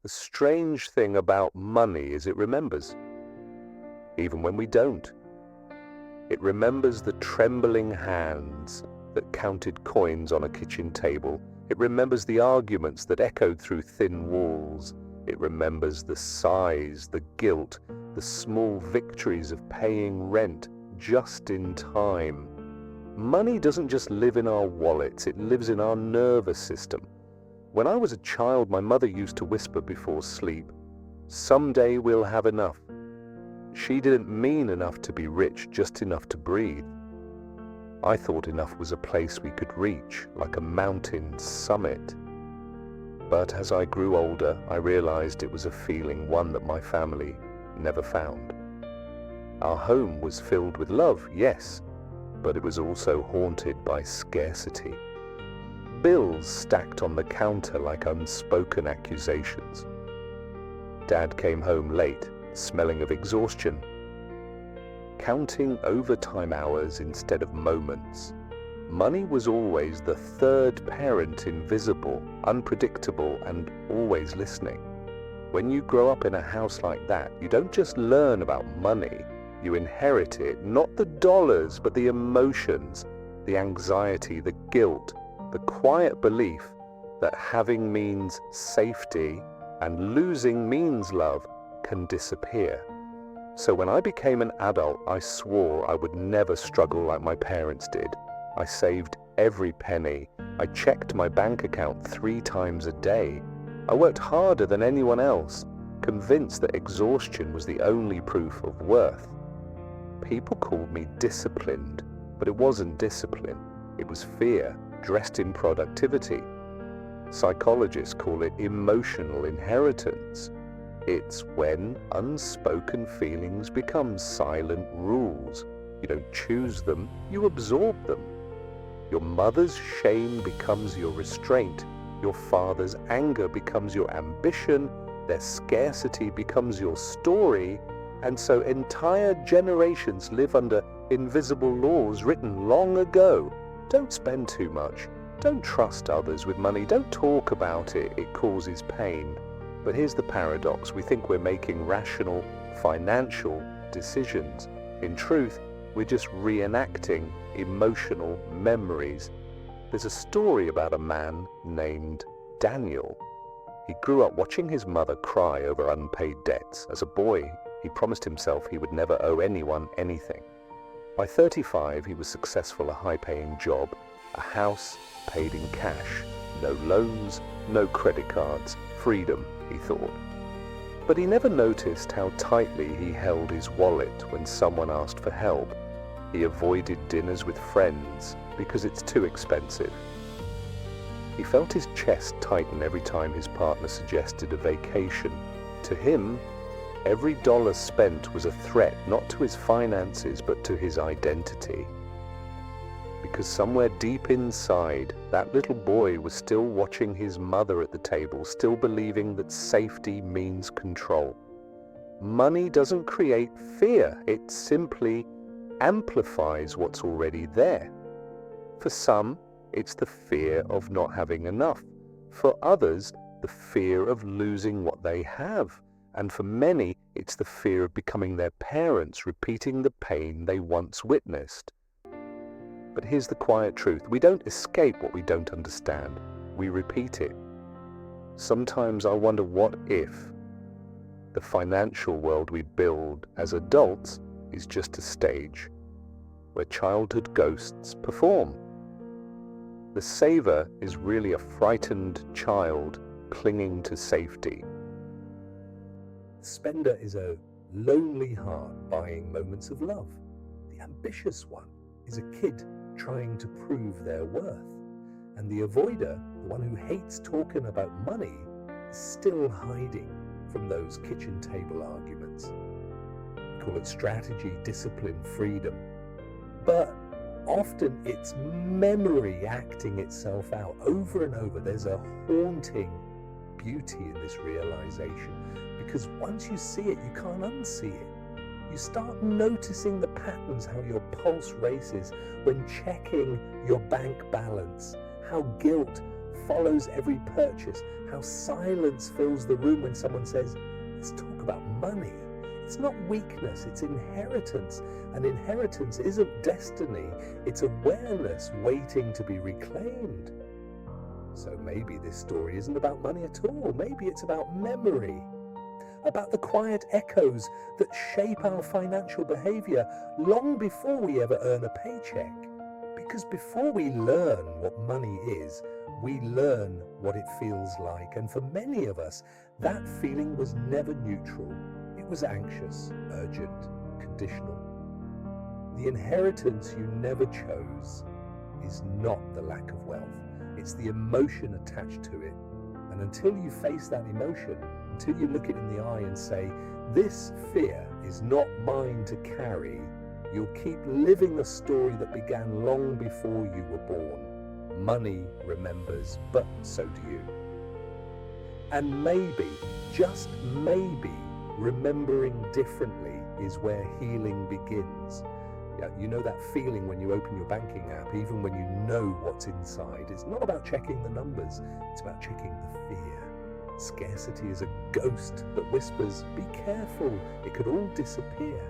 The strange thing about money is it remembers, even when we don't. It remembers the trembling hands that counted coins on a kitchen table. It remembers the arguments that echoed through thin walls. It remembers the sighs, the guilt, the small victories of paying rent just in time. Money doesn't just live in our wallets, it lives in our nervous system. When I was a child, my mother used to whisper before sleep, "Someday we'll have enough." She didn't mean enough to be rich, just enough to breathe. I thought enough was a place we could reach, like a mountain summit. But as I grew older, I realized it was a feeling, one that my family never found. Our home was filled with love, yes, but it was also haunted by scarcity. Bills stacked on the counter like unspoken accusations. Dad came home late, smelling of exhaustion, counting overtime hours instead of moments. Money was always the third parent, invisible, unpredictable, and always listening. When you grow up in a house like that, you don't just learn about money, you inherit it, not the dollars, but the emotions, the anxiety, the guilt, the quiet belief that having means safety and losing means love can disappear. So when I became an adult, I swore I would never struggle like my parents did. I saved every penny. I checked my bank account 3 times a day. I worked harder than anyone else, convinced that exhaustion was the only proof of worth. People called me disciplined, but it wasn't discipline. It was fear, dressed in productivity. Psychologists call it emotional inheritance. It's when unspoken feelings become silent rules. You don't choose them, you absorb them. Your mother's shame becomes your restraint. Your father's anger becomes your ambition. Their scarcity becomes your story. And so entire generations live under invisible laws written long ago. Don't spend too much. Don't trust others with money. Don't talk about it. It causes pain. But here's the paradox. We think we're making rational, financial decisions. In truth, we're just reenacting emotional memories. There's a story about a man named Daniel. He grew up watching his mother cry over unpaid debts. As a boy, he promised himself he would never owe anyone anything. By 35, he was successful, a high-paying job, a house paid in cash, no loans, no credit cards, freedom, he thought. But he never noticed how tightly he held his wallet when someone asked for help. He avoided dinners with friends because it's too expensive. He felt his chest tighten every time his partner suggested a vacation. To him, every dollar spent was a threat, not to his finances, but to his identity. Because somewhere deep inside, that little boy was still watching his mother at the table, still believing that safety means control. Money doesn't create fear, it simply amplifies what's already there. For some, it's the fear of not having enough. For others, the fear of losing what they have. And for many, it's the fear of becoming their parents, repeating the pain they once witnessed. But here's the quiet truth. We don't escape what we don't understand. We repeat it. Sometimes I wonder, what if the financial world we build as adults is just a stage where childhood ghosts perform? The saver is really a frightened child clinging to safety. The spender is a lonely heart buying moments of love. The ambitious one is a kid trying to prove their worth. And the avoider, the one who hates talking about money, is still hiding from those kitchen table arguments. We call it strategy, discipline, freedom. But often it's memory acting itself out over and over. There's a haunting beauty in this realization, because once you see it, you can't unsee it. You start noticing the patterns, how your pulse races when checking your bank balance, how guilt follows every purchase, how silence fills the room when someone says, "Let's talk about money." It's not weakness, it's inheritance. And inheritance isn't destiny, it's awareness waiting to be reclaimed. So maybe this story isn't about money at all. Maybe it's about memory, about the quiet echoes that shape our financial behavior long before we ever earn a paycheck. Because before we learn what money is, we learn what it feels like. And for many of us, that feeling was never neutral. It was anxious, urgent, conditional. The inheritance you never chose is not the lack of wealth. It's the emotion attached to it. And until you face that emotion, until you look it in the eye and say, "This fear is not mine to carry," you'll keep living a story that began long before you were born. Money remembers, but so do you. And maybe, just maybe, remembering differently is where healing begins. Yeah, you know that feeling when you open your banking app, even when you know what's inside. It's not about checking the numbers, it's about checking the fear. Scarcity is a ghost that whispers, "Be careful, it could all disappear."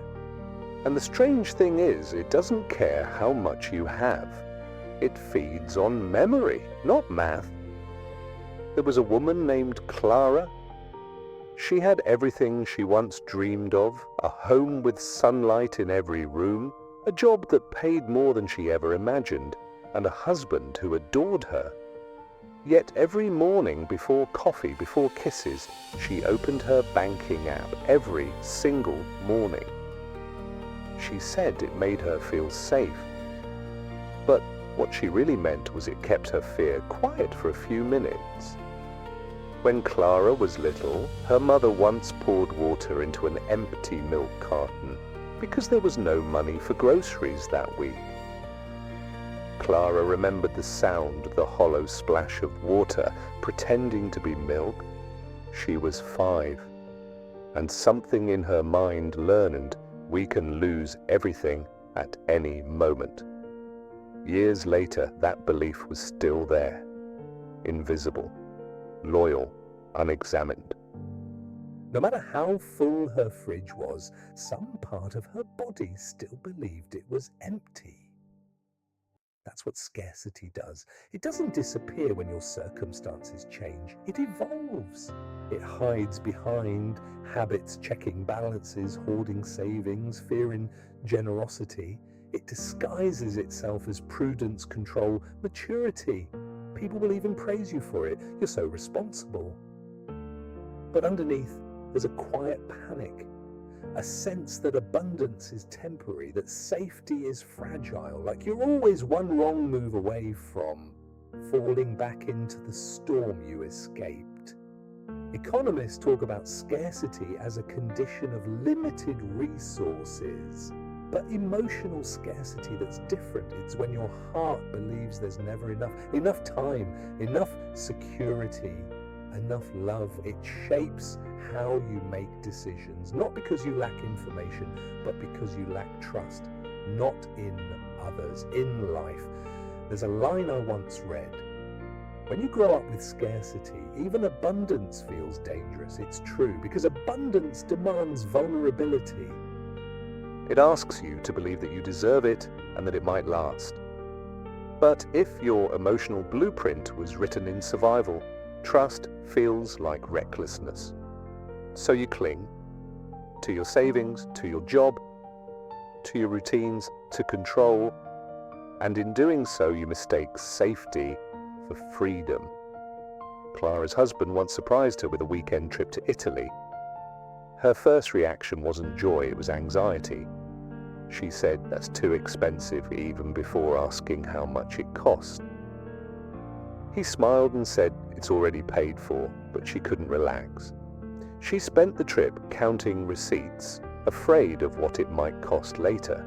And the strange thing is, it doesn't care how much you have. It feeds on memory, not math. There was a woman named Clara. She had everything she once dreamed of, a home with sunlight in every room, a job that paid more than she ever imagined, and a husband who adored her. Yet every morning before coffee, before kisses, she opened her banking app every single morning. She said it made her feel safe. But what she really meant was it kept her fear quiet for a few minutes. When Clara was little, her mother once poured water into an empty milk carton because there was no money for groceries that week. Clara remembered the sound of the hollow splash of water pretending to be milk. She was 5, and something in her mind learned we can lose everything at any moment. Years later, that belief was still there, invisible, loyal, unexamined. No matter how full her fridge was, some part of her body still believed it was empty. That's what scarcity does. It doesn't disappear when your circumstances change. It evolves. It hides behind habits, checking balances, hoarding savings, fearing generosity. It disguises itself as prudence, control, maturity. People will even praise you for it. You're so responsible. But underneath, there's a quiet panic, a sense that abundance is temporary, that safety is fragile, like you're always one wrong move away from falling back into the storm you escaped. Economists talk about scarcity as a condition of limited resources, but emotional scarcity that's different. It's when your heart believes there's never enough time, enough security, enough love. It shapes how you make decisions, not because you lack information, but because you lack trust, not in others, in life. There's a line I once read: when you grow up with scarcity, even abundance feels dangerous. It's true, because abundance demands vulnerability. It asks you to believe that you deserve it and that it might last. But if your emotional blueprint was written in survival, trust feels like recklessness. So you cling to your savings, to your job, to your routines, to control, and in doing so you mistake safety for freedom. Clara's husband once surprised her with a weekend trip to Italy. Her first reaction wasn't joy, it was anxiety. She said that's too expensive even before asking how much it cost. He smiled and said it's already paid for, but she couldn't relax. She spent the trip counting receipts, afraid of what it might cost later.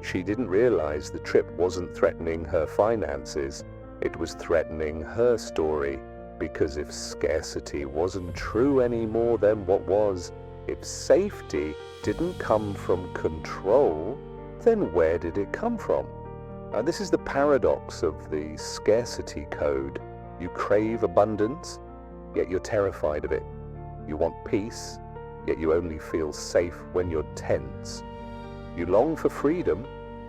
She didn't realize the trip wasn't threatening her finances, it was threatening her story, because if scarcity wasn't true anymore, then what was? If safety didn't come from control, then where did it come from? This is the paradox of the scarcity code. You crave abundance, yet you're terrified of it. You want peace, yet you only feel safe when you're tense. You long for freedom,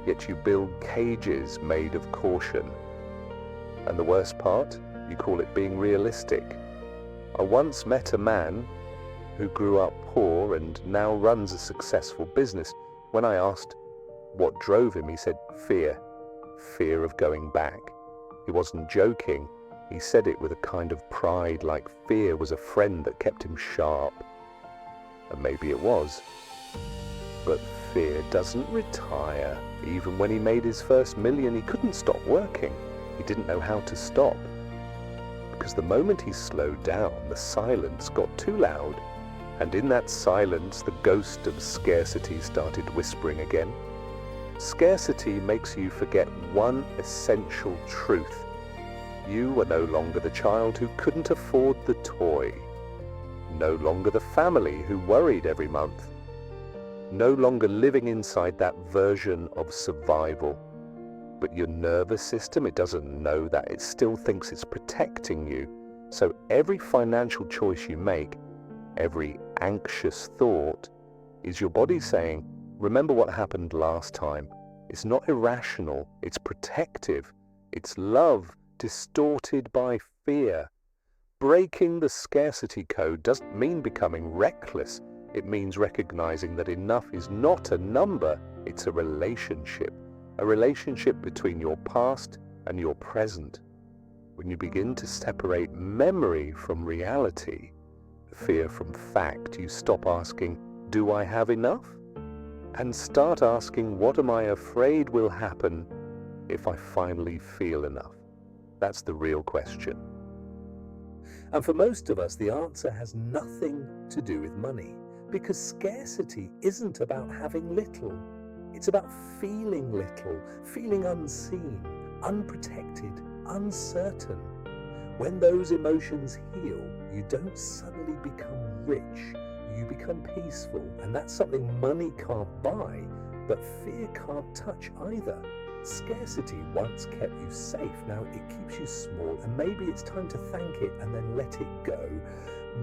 yet you build cages made of caution. And the worst part, you call it being realistic. I once met a man who grew up poor and now runs a successful business. When I asked what drove him, he said, fear of going back. He wasn't joking. He said it with a kind of pride, like fear was a friend that kept him sharp. And maybe it was. But fear doesn't retire. Even when he made his first million, he couldn't stop working. He didn't know how to stop. Because the moment he slowed down, the silence got too loud. And in that silence, the ghost of scarcity started whispering again. Scarcity makes you forget one essential truth. You are no longer the child who couldn't afford the toy. No longer the family who worried every month. No longer living inside that version of survival. But your nervous system, it doesn't know that. It still thinks it's protecting you. So every financial choice you make, every anxious thought, is your body saying, remember what happened last time. It's not irrational, it's protective. It's love distorted by fear. Breaking the scarcity code doesn't mean becoming reckless. It means recognizing that enough is not a number, it's a relationship. A relationship between your past and your present. When you begin to separate memory from reality, fear from fact, you stop asking, do I have enough? And start asking, what am I afraid will happen if I finally feel enough? That's the real question. And for most of us, the answer has nothing to do with money, because scarcity isn't about having little. It's about feeling little, feeling unseen, unprotected, uncertain. When those emotions heal, you don't suddenly become rich, you become peaceful. And that's something money can't buy, but fear can't touch either. Scarcity once kept you safe, now it keeps you small, and maybe it's time to thank it and then let it go.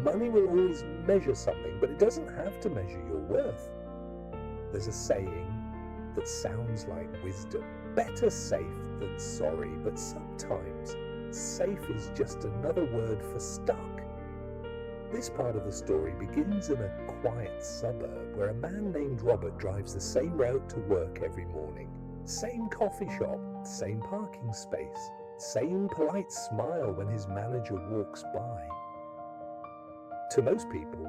Money will always measure something, but it doesn't have to measure your worth. There's a saying that sounds like wisdom. Better safe than sorry, but sometimes safe is just another word for stuck. This part of the story begins in a quiet suburb where a man named Robert drives the same route to work every morning. Same coffee shop, same parking space, same polite smile when his manager walks by. To most people,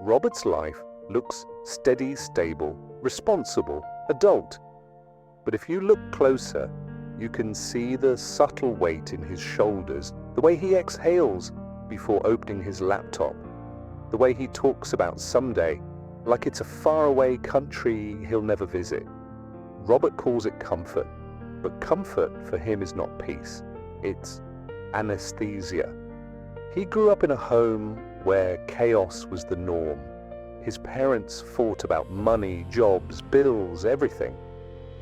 Robert's life looks steady, stable, responsible, adult. But if you look closer, you can see the subtle weight in his shoulders, the way he exhales before opening his laptop, the way he talks about someday like it's a faraway country he'll never visit. Robert calls it comfort, but comfort for him is not peace, it's anesthesia. He grew up in a home where chaos was the norm. His parents fought about money, jobs, bills, everything.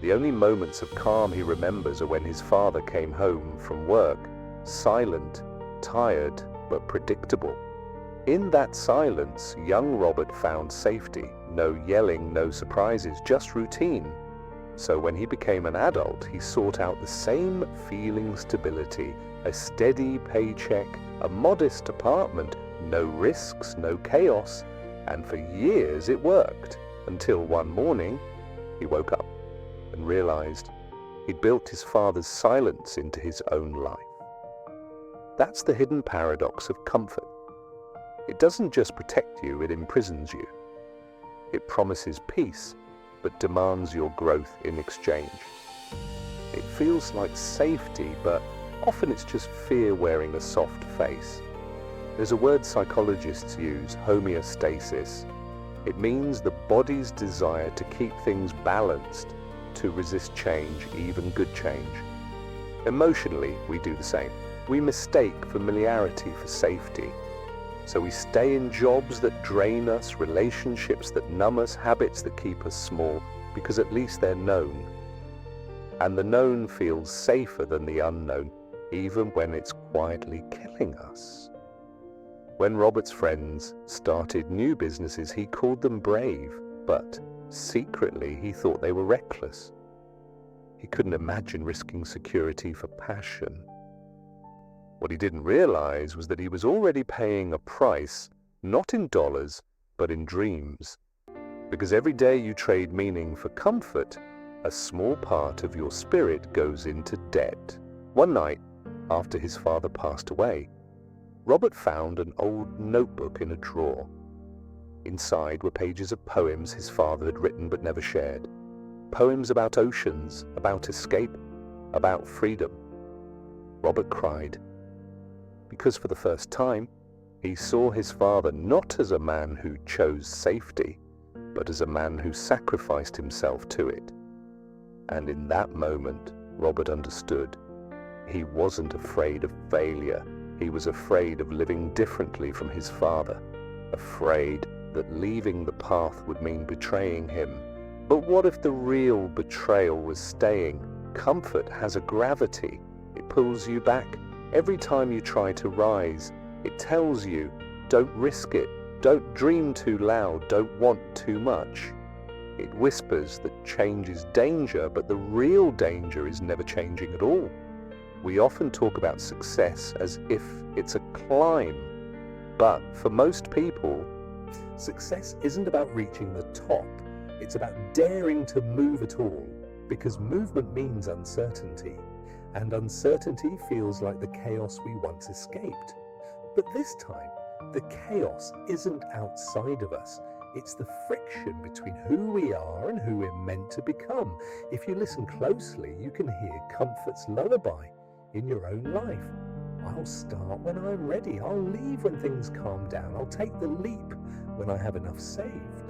The only moments of calm he remembers are when his father came home from work, silent, tired, but predictable. In that silence, young Robert found safety. No yelling, no surprises, just routine. So when he became an adult, he sought out the same feeling stability, a steady paycheck, a modest apartment, no risks, no chaos, and for years it worked, until one morning he woke up and realized he'd built his father's silence into his own life. That's the hidden paradox of comfort. It doesn't just protect you, it imprisons you. It promises peace, but demands your growth in exchange. It feels like safety, but often it's just fear wearing a soft face. There's a word psychologists use, homeostasis. It means the body's desire to keep things balanced, to resist change, even good change. Emotionally, we do the same. We mistake familiarity for safety. So we stay in jobs that drain us, relationships that numb us, habits that keep us small, because at least they're known. And the known feels safer than the unknown. even when it's quietly killing us. When Robert's friends started new businesses, he called them brave, but secretly he thought they were reckless. He couldn't imagine risking security for passion. What he didn't realize was that he was already paying a price, not in dollars, but in dreams. Because every day you trade meaning for comfort, a small part of your spirit goes into debt. One night, after his father passed away, Robert found an old notebook in a drawer. Inside were pages of poems his father had written but never shared. Poems about oceans, about escape, about freedom. Robert cried, because for the first time, he saw his father not as a man who chose safety, but as a man who sacrificed himself to it. And in that moment, Robert understood. He wasn't afraid of failure. He was afraid of living differently from his father, afraid that leaving the path would mean betraying him. But what if the real betrayal was staying? Comfort has a gravity. It pulls you back. Every time you try to rise, it tells you, don't risk it, don't dream too loud, don't want too much. It whispers that change is danger, but the real danger is never changing at all. We often talk about success as if it's a climb, but for most people, success isn't about reaching the top. It's about daring to move at all, because movement means uncertainty, and uncertainty feels like the chaos we once escaped. But this time, the chaos isn't outside of us. It's the friction between who we are and who we're meant to become. If you listen closely, you can hear comfort's lullaby in your own life. I'll start when I'm ready. I'll leave when things calm down. I'll take the leap when I have enough saved.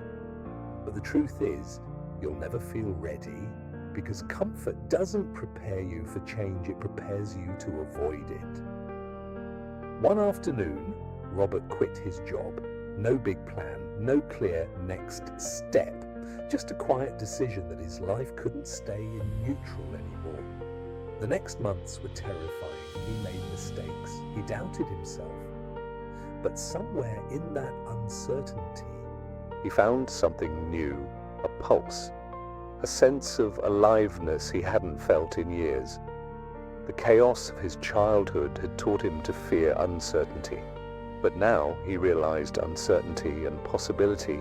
But the truth is, you'll never feel ready, because comfort doesn't prepare you for change, it prepares you to avoid it. One afternoon, Robert quit his job. No big plan, no clear next step, just a quiet decision that his life couldn't stay in neutral anymore. The next months were terrifying. He made mistakes. He doubted himself. But somewhere in that uncertainty, he found something new, a pulse, a sense of aliveness he hadn't felt in years. The chaos of his childhood had taught him to fear uncertainty, but now he realized uncertainty and possibility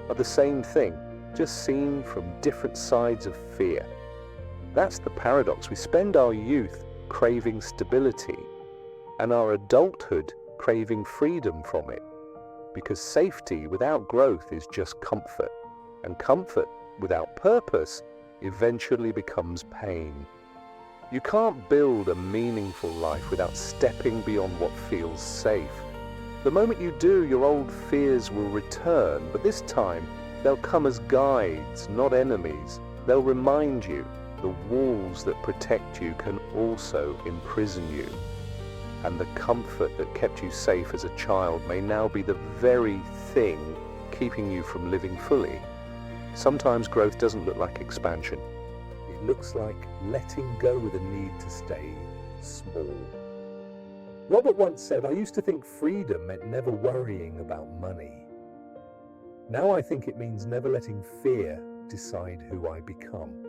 are the same thing, just seen from different sides of fear. That's the paradox. We spend our youth craving stability and our adulthood craving freedom from it, because safety without growth is just comfort, and comfort without purpose eventually becomes pain. You can't build a meaningful life without stepping beyond what feels safe. The moment you do, your old fears will return, but this time they'll come as guides, not enemies. They'll remind you the walls that protect you can also imprison you. And the comfort that kept you safe as a child may now be the very thing keeping you from living fully. Sometimes growth doesn't look like expansion. it looks like letting go of the need to stay small. Robert once said, I used to think freedom meant never worrying about money. Now I think it means never letting fear decide who I become.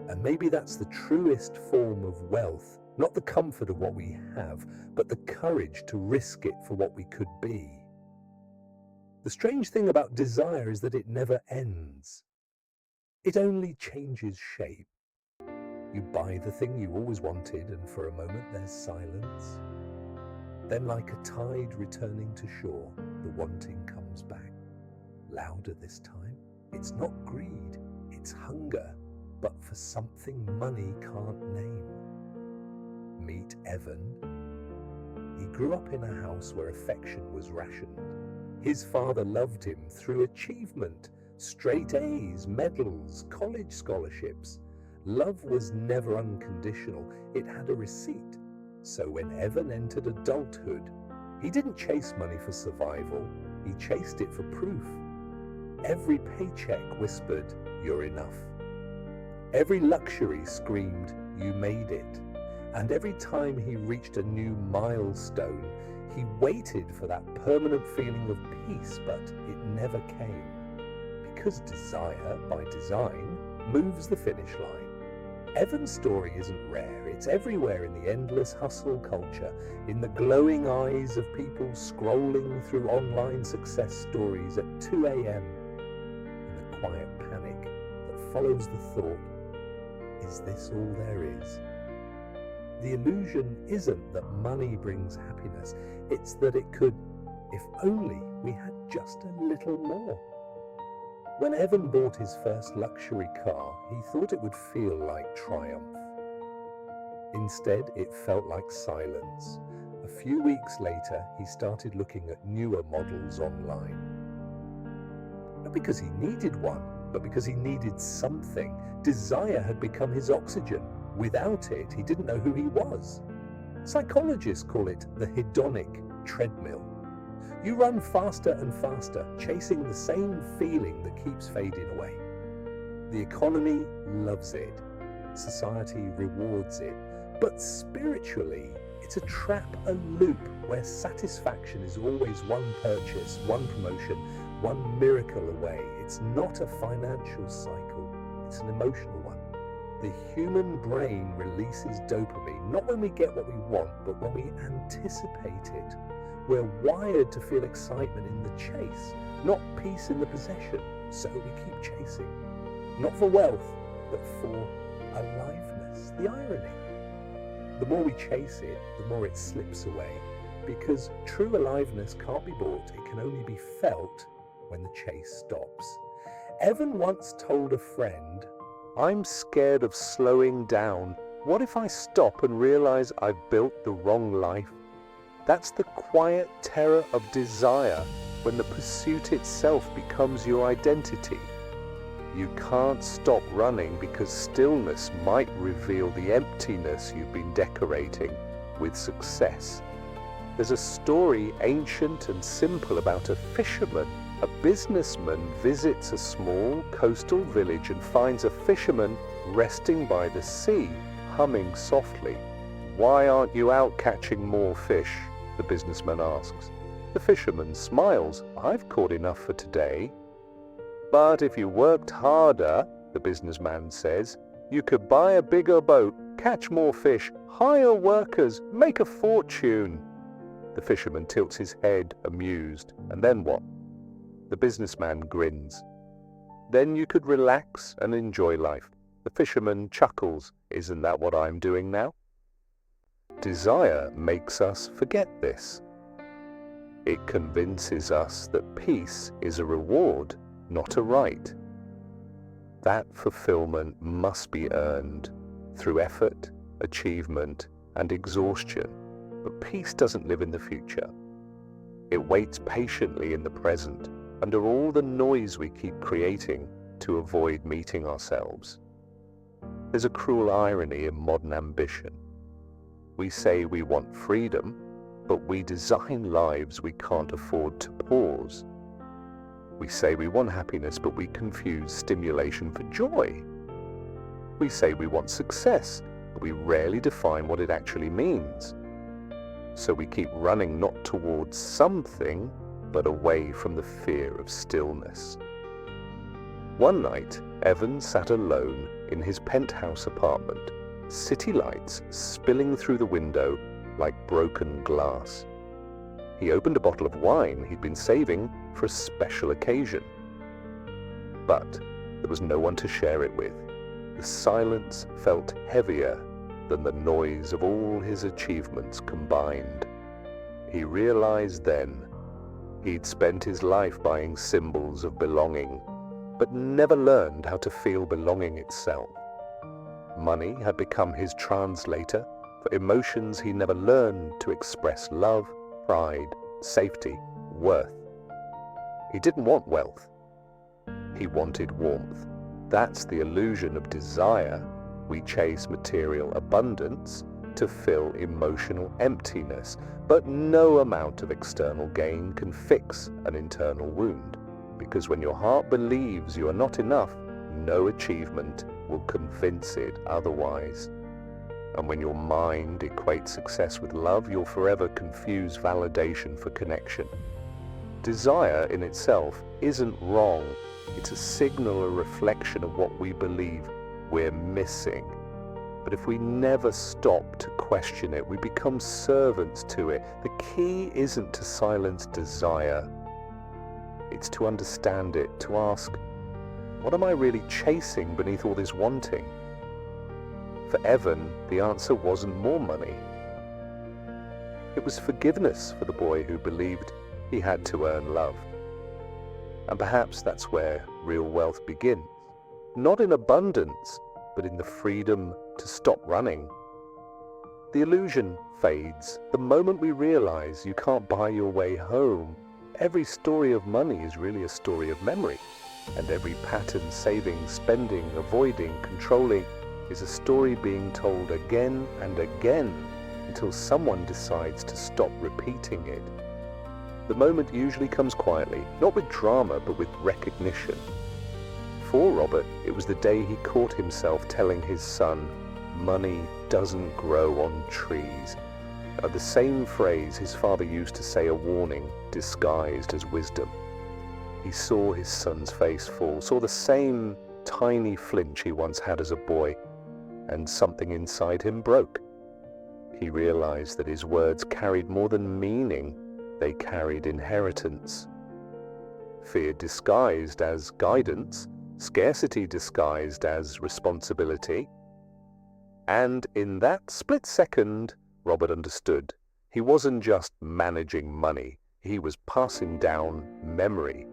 And maybe that's the truest form of wealth, not the comfort of what we have, but the courage to risk it for what we could be. The strange thing about desire is that it never ends. It only changes shape. You buy the thing you always wanted, and for a moment there's silence. Then, like a tide returning to shore, the wanting comes back. Louder this time. It's not greed, it's hunger, but for something money can't name. Meet Evan. He grew up in a house where affection was rationed. His father loved him through achievement, straight A's, medals, college scholarships. Love was never unconditional, it had a receipt. So when Evan entered adulthood, he didn't chase money for survival, he chased it for proof. Every paycheck whispered, "You're enough." Every luxury screamed, "You made it." And every time he reached a new milestone, he waited for that permanent feeling of peace, but it never came. Because desire, by design, moves the finish line. Evan's story isn't rare, it's everywhere in the endless hustle culture, in the glowing eyes of people scrolling through online success stories at 2 a.m, in the quiet panic that follows the thought, is this all there is? The illusion isn't that money brings happiness, it's that it could, if only we had just a little more. When Evan bought his first luxury car, he thought it would feel like triumph. Instead, it felt like silence. A few weeks later, he started looking at newer models online. Not because he needed one, but because he needed something. Desire had become his oxygen. Without it, he didn't know who he was. Psychologists call it the hedonic treadmill. You run faster and faster, chasing the same feeling that keeps fading away. The economy loves it. Society rewards it. But spiritually, it's a trap, a loop, where satisfaction is always one purchase, one promotion, one miracle away. It's not a financial cycle, it's an emotional one. The human brain releases dopamine, not when we get what we want, but when we anticipate it. We're wired to feel excitement in the chase, not peace in the possession. So we keep chasing, not for wealth, but for aliveness. The irony. The more we chase it, the more it slips away, because true aliveness can't be bought, it can only be felt when the chase stops. Evan once told a friend, I'm scared of slowing down. What if I stop and realize I've built the wrong life? That's the quiet terror of desire, when the pursuit itself becomes your identity. You can't stop running because stillness might reveal the emptiness you've been decorating with success. There's a story, ancient and simple, about a fisherman. A businessman visits a small coastal village and finds a fisherman resting by the sea, humming softly. Why aren't you out catching more fish? The businessman asks. The fisherman smiles. I've caught enough for today. But if you worked harder, the businessman says, you could buy a bigger boat, catch more fish, hire workers, make a fortune. The fisherman tilts his head, amused. And then what? The businessman grins. Then you could relax and enjoy life. The fisherman chuckles. Isn't that what I'm doing now? Desire makes us forget this. It convinces us that peace is a reward, not a right. That fulfillment must be earned through effort, achievement, and exhaustion. But peace doesn't live in the future. It waits patiently in the present, under all the noise we keep creating to avoid meeting ourselves. There's a cruel irony in modern ambition. We say we want freedom, but we design lives we can't afford to pause. We say we want happiness, but we confuse stimulation for joy. We say we want success, but we rarely define what it actually means. So we keep running not towards something, but away from the fear of stillness. One night, Evan sat alone in his penthouse apartment, city lights spilling through the window like broken glass. He opened a bottle of wine he'd been saving for a special occasion. But there was no one to share it with. The silence felt heavier than the noise of all his achievements combined. He realized then he'd spent his life buying symbols of belonging, but never learned how to feel belonging itself. Money had become his translator for emotions he never learned to express: love, pride, safety, worth. He didn't want wealth. He wanted warmth. That's the illusion of desire. We chase material abundance to fill emotional emptiness, but no amount of external gain can fix an internal wound, because when your heart believes you are not enough, no achievement will convince it otherwise. And when your mind equates success with love, you'll forever confuse validation for connection. Desire in itself isn't wrong. It's a signal, a reflection of what we believe we're missing. But if we never stop to question it, we become servants to it. The key isn't to silence desire. It's to understand it, to ask, what am I really chasing beneath all this wanting? For Evan, the answer wasn't more money. It was forgiveness for the boy who believed he had to earn love. And perhaps that's where real wealth begins. Not in abundance, but in the freedom to stop running. The illusion fades the moment we realize you can't buy your way home. Every story of money is really a story of memory, and every pattern, saving, spending, avoiding, controlling, is a story being told again and again until someone decides to stop repeating it. The moment usually comes quietly, not with drama, but with recognition. For Robert, it was the day he caught himself telling his son, "Money doesn't grow on trees." The same phrase his father used to say a warning, disguised as wisdom. He saw his son's face fall, saw the same tiny flinch he once had as a boy, and something inside him broke. He realized that his words carried more than meaning, they carried inheritance. Fear disguised as guidance, scarcity disguised as responsibility. And in that split second, Robert understood. He wasn't just managing money, he was passing down memory.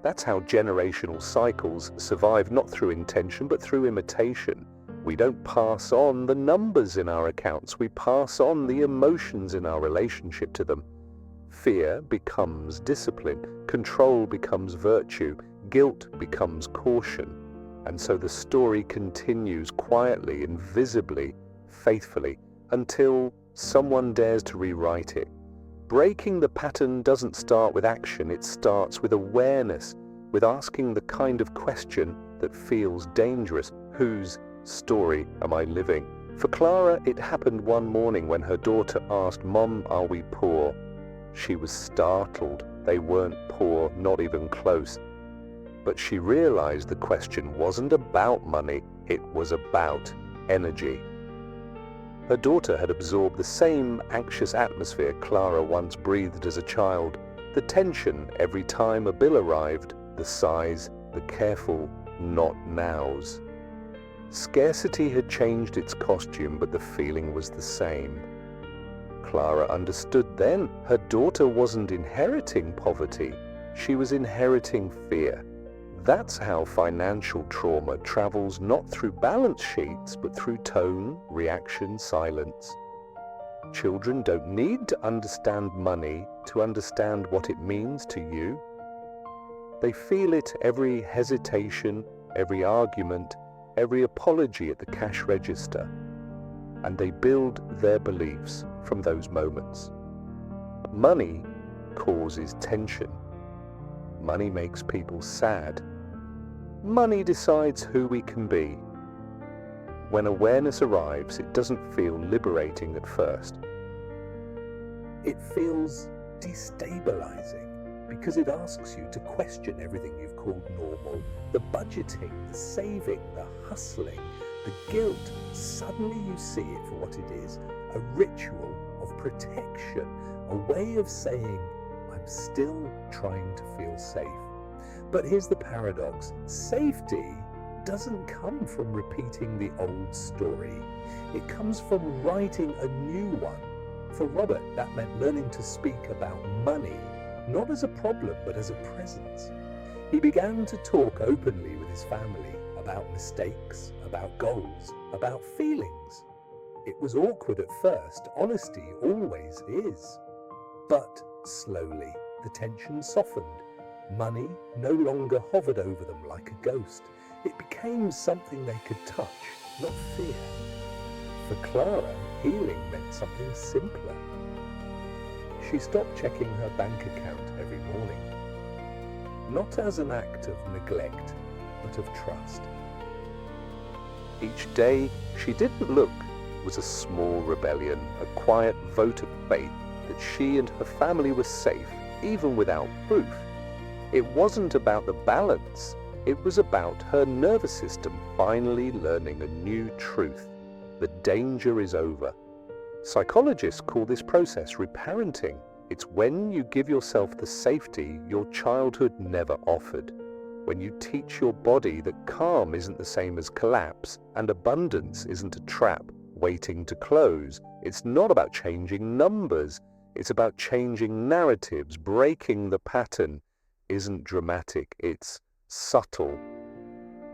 That's how generational cycles survive, not through intention, but through imitation. We don't pass on the numbers in our accounts, we pass on the emotions in our relationship to them. Fear becomes discipline, control becomes virtue, guilt becomes caution. And so the story continues quietly, invisibly, faithfully, until someone dares to rewrite it. Breaking the pattern doesn't start with action, it starts with awareness, with asking the kind of question that feels dangerous. Whose story am I living? For Clara, it happened one morning when her daughter asked, "Mom, are we poor?" She was startled. They weren't poor, not even close. But she realized the question wasn't about money, it was about energy. Her daughter had absorbed the same anxious atmosphere Clara once breathed as a child. The tension every time a bill arrived, the sighs, the careful not nows. Scarcity had changed its costume, but the feeling was the same. Clara understood then. Her daughter wasn't inheriting poverty, she was inheriting fear. That's how financial trauma travels, not through balance sheets, but through tone, reaction, silence. Children don't need to understand money to understand what it means to you. They feel it every hesitation, every argument, every apology at the cash register. And they build their beliefs from those moments. Money causes tension. Money makes people sad. Money decides who we can be. When awareness arrives, it doesn't feel liberating at first. It feels destabilizing because it asks you to question everything you've called normal. The budgeting, the saving, the hustling, the guilt. Suddenly you see it for what it is, a ritual of protection, a way of saying, I'm still trying to feel safe. But here's the paradox. Safety doesn't come from repeating the old story. It comes from writing a new one. For Robert, that meant learning to speak about money, not as a problem, but as a presence. He began to talk openly with his family about mistakes, about goals, about feelings. It was awkward at first. Honesty always is. But slowly, the tension softened. Money no longer hovered over them like a ghost. It became something they could touch, not fear. For Clara, healing meant something simpler. She stopped checking her bank account every morning, not as an act of neglect, but of trust. Each day, she didn't look was a small rebellion, a quiet vote of faith that she and her family were safe, even without proof. It wasn't about the balance, it was about her nervous system finally learning a new truth. The danger is over. Psychologists call this process reparenting. It's when you give yourself the safety your childhood never offered. When you teach your body that calm isn't the same as collapse and abundance isn't a trap waiting to close. It's not about changing numbers. It's about changing narratives. Breaking the pattern isn't dramatic. It's subtle.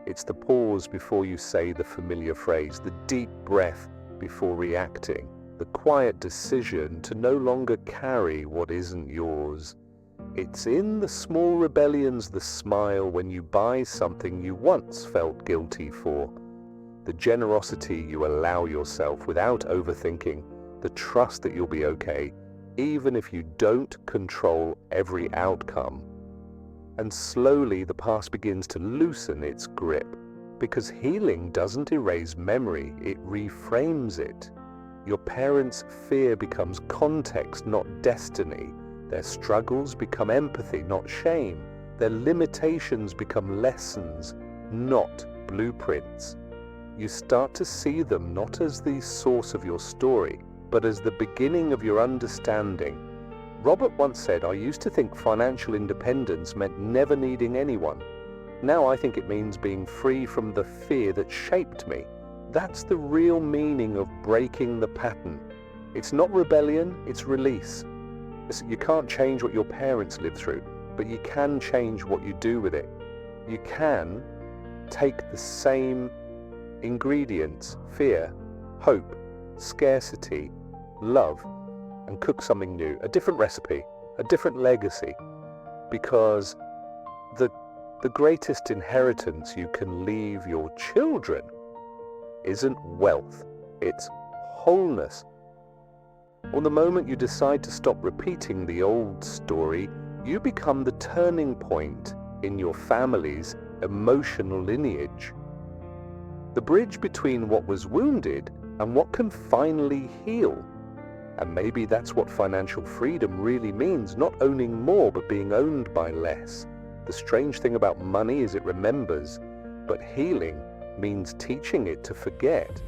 It's the pause before you say the familiar phrase, the deep breath before reacting, the quiet decision to no longer carry what isn't yours. It's in the small rebellions, the smile when you buy something you once felt guilty for, the generosity you allow yourself without overthinking, the trust that you'll be okay, even if you don't control every outcome. And slowly the past begins to loosen its grip, because healing doesn't erase memory, it reframes it. Your parents' fear becomes context, not destiny. Their struggles become empathy, not shame. Their limitations become lessons, not blueprints. You start to see them not as the source of your story, but as the beginning of your understanding. Robert once said, "I used to think financial independence meant never needing anyone. Now I think it means being free from the fear that shaped me." That's the real meaning of breaking the pattern. It's not rebellion, it's release. You can't change what your parents lived through, but you can change what you do with it. You can take the same ingredients, fear, hope, scarcity, love, and cook something new, a different recipe, a different legacy, because the greatest inheritance you can leave your children isn't wealth, it's wholeness. Or the moment you decide to stop repeating the old story, you become the turning point in your family's emotional lineage. The bridge between what was wounded and what can finally heal. And maybe that's what financial freedom really means, not owning more but being owned by less. The strange thing about money is it remembers, but healing means teaching it to forget.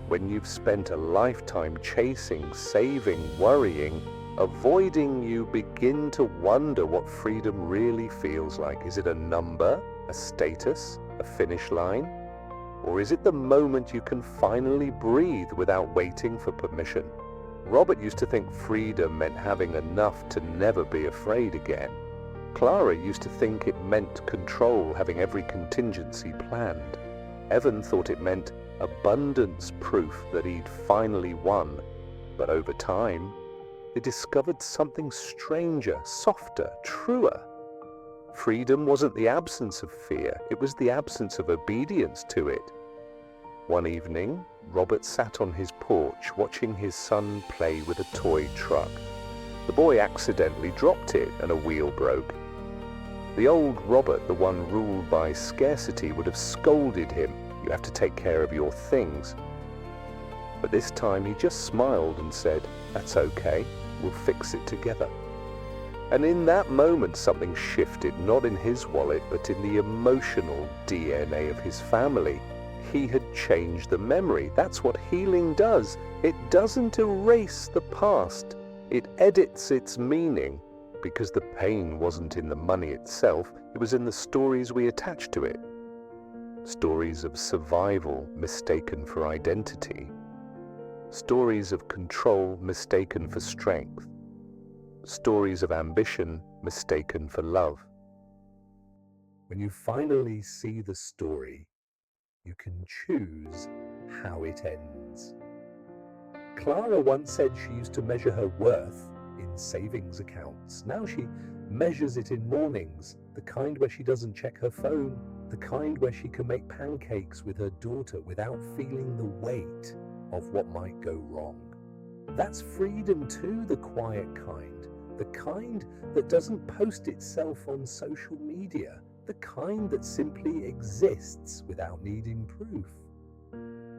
When you've spent a lifetime chasing, saving, worrying, avoiding, you begin to wonder what freedom really feels like. Is it a number, a status, a finish line? Or is it the moment you can finally breathe without waiting for permission? Robert used to think freedom meant having enough to never be afraid again. Clara used to think it meant control, having every contingency planned. Evan thought it meant abundance, proof that he'd finally won. But over time, they discovered something stranger, softer, truer. Freedom wasn't the absence of fear, it was the absence of obedience to it. One evening, Robert sat on his porch watching his son play with a toy truck. The boy accidentally dropped it and a wheel broke. The old Robert, the one ruled by scarcity, would have scolded him. You have to take care of your things. But this time he just smiled and said, "That's okay, we'll fix it together." And in that moment something shifted, not in his wallet, but in the emotional DNA of his family. He had changed the memory. That's what healing does. It doesn't erase the past. It edits its meaning, because the pain wasn't in the money itself, it was in the stories we attach to it. Stories of survival mistaken for identity. Stories of control mistaken for strength. Stories of ambition mistaken for love. When you finally see the story, you can choose how it ends. Clara once said she used to measure her worth in savings accounts. Now she measures it in mornings, the kind where she doesn't check her phone, the kind where she can make pancakes with her daughter without feeling the weight of what might go wrong. That's freedom too, the quiet kind, the kind that doesn't post itself on social media, the kind that simply exists without needing proof.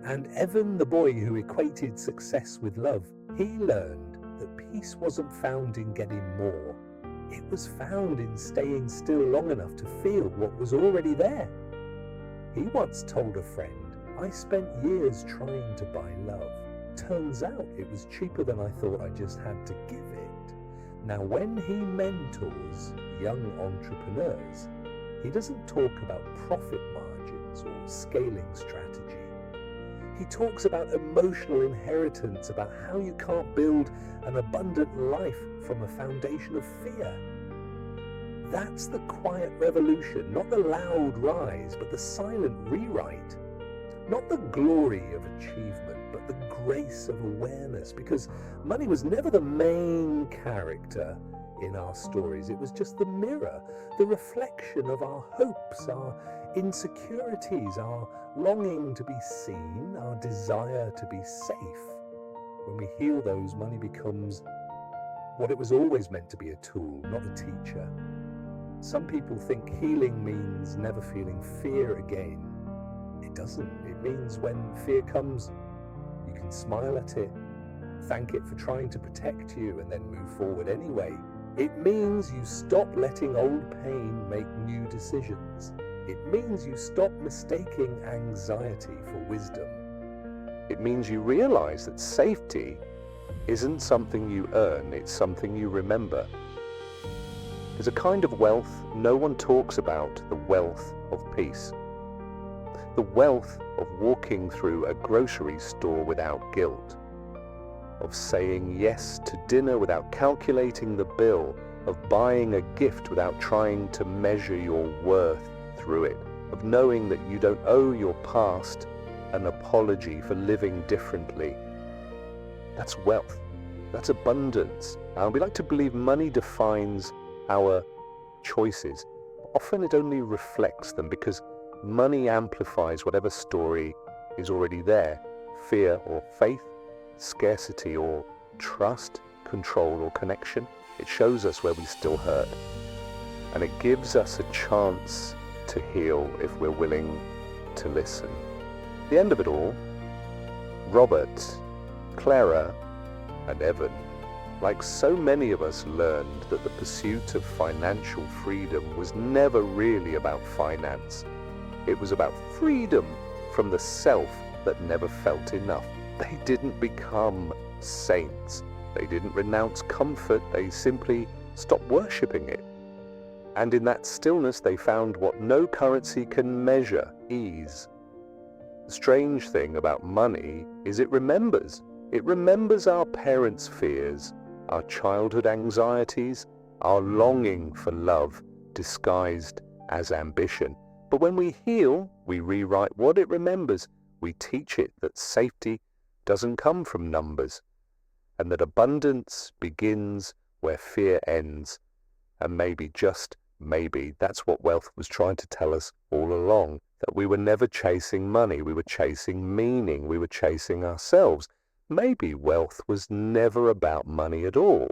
And Evan, the boy who equated success with love, he learned that peace wasn't found in getting more. It was found in staying still long enough to feel what was already there. He once told a friend, "I spent years trying to buy love. Turns out it was cheaper than I thought. I just had to give it." Now, when he mentors young entrepreneurs, he doesn't talk about profit margins or scaling strategy. He talks about emotional inheritance, about how you can't build an abundant life from a foundation of fear. That's the quiet revolution, not the loud rise, but the silent rewrite. Not the glory of achievement, but the grace of awareness, because money was never the main character in our stories. It was just the mirror, the reflection of our hopes, our insecurities, our longing to be seen, our desire to be safe. When we heal those, money becomes what it was always meant to be, a tool, not a teacher. Some people think healing means never feeling fear again. It doesn't. It means when fear comes, you can smile at it, thank it for trying to protect you, and then move forward anyway. It means you stop letting old pain make new decisions. It means you stop mistaking anxiety for wisdom. It means you realize that safety isn't something you earn, it's something you remember. There's a kind of wealth no one talks about, the wealth of peace. The wealth of walking through a grocery store without guilt, of saying yes to dinner without calculating the bill, of buying a gift without trying to measure your worth through it, of knowing that you don't owe your past an apology for living differently. That's wealth. That's abundance. And we like to believe money defines our choices. Often it only reflects them, because money amplifies whatever story is already there. Fear or faith, scarcity or trust, control or connection. It shows us where we still hurt. And it gives us a chance to heal if we're willing to listen. At the end of it all, Robert, Clara, and Evan, like so many of us, learned that the pursuit of financial freedom was never really about finance. It was about freedom from the self that never felt enough. They didn't become saints. They didn't renounce comfort. They simply stopped worshipping it. And in that stillness, they found what no currency can measure: ease. The strange thing about money is it remembers. It remembers our parents' fears, our childhood anxieties, our longing for love disguised as ambition. But when we heal, we rewrite what it remembers. We teach it that safety doesn't come from numbers, and that abundance begins where fear ends. And maybe, just maybe, that's what wealth was trying to tell us all along, that we were never chasing money, we were chasing meaning, we were chasing ourselves. Maybe wealth was never about money at all.